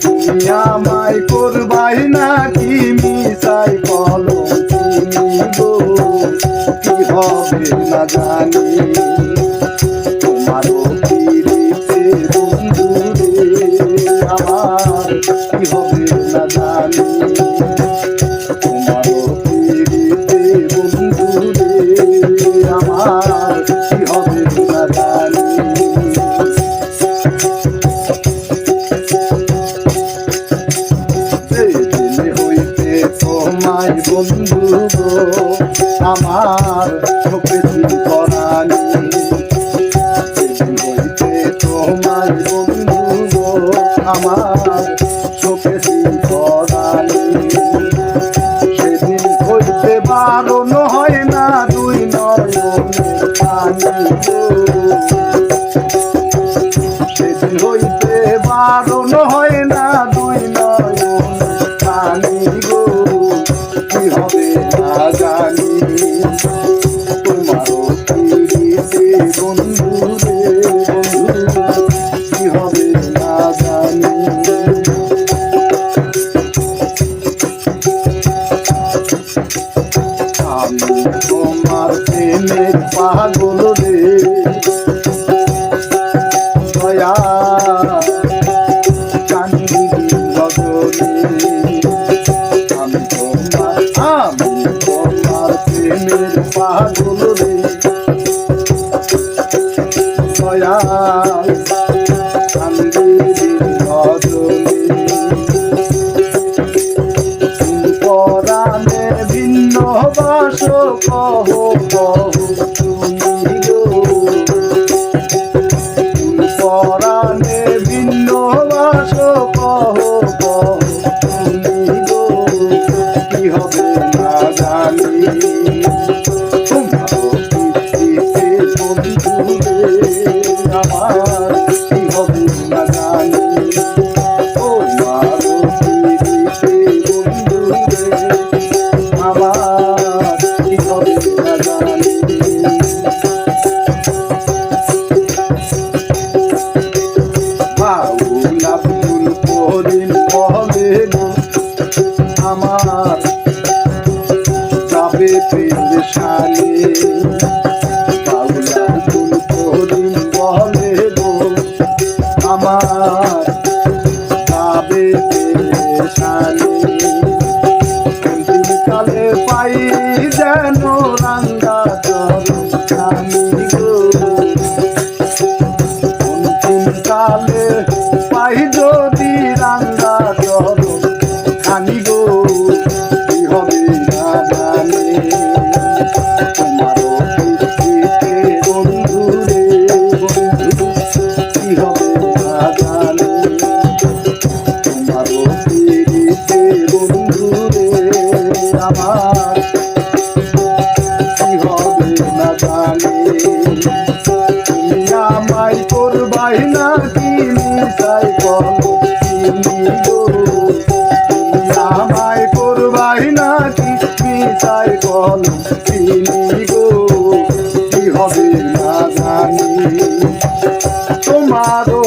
তুমি আমায় করবাই নাকি মিশাই কলঙ্কিনী গো, কি হবে না জানি তোমারও পিরিতে বন্ধু রে, আমার কি হবে না জানি তোমারও পিরিতে বন্ধু রে, আমার কি হবে না জানি। তোমায় বন্ধু গো আমার চোখে পরানি, সেদিন হইতে তোমায় বন্ধু গো আমার চোখে পরানি, সেদিন হইতে বারণ হয় না দুই নয়নের পানি গো, সেদিন হইতে বারণ হয় না দুই নয়নের পানি গো, কি হবে না জানি তোমারও পিরিতে বন্ধু রে, বন্ধু কি হবে না জানি। আমি তোমার প্রেমের পাগল রে দয়া কান্দি গগনে, আমি তোমার প্রেমের পাগল রে দয়া কান্দি গগনে, পরাণে ভিন্ন বাস কহ কহ তুমি গো, পরাণে ভিন্ন বাস কহ কহ তুমি গো, কি হবে না জানি তোমারও পিরিতে বন্ধু রে, আমার কি হবে না জানি তোমারও পিরিতে বন্ধু রে, আমার কি হবে না জানি। বাউল আব্দুল করিম বলে গো আমার যাবে পেরেশানি, বাউল আব্দুল করিম বলে গো আমার যাবে পেরেশানি, অন্তিম কালে পাই যেন রাঙ্গা চরণখানি গো, অন্তিম কালে পাই যদি রাঙ্গা চরণখানি গো, কি হবে না জানি তোমারও পিরিতে বন্ধু রে, বন্ধু কি হবে না জানি তোমারও পিরিতে বন্ধু রে, আমার কি হবে না জানি তুমি আমায় করবাই নাকি মিশাই কলঙ্কিনী গো, তুমি আমায় করবাই নাকি মিশাই কলঙ্কিনী গো, কি হবে না জানি তোমারও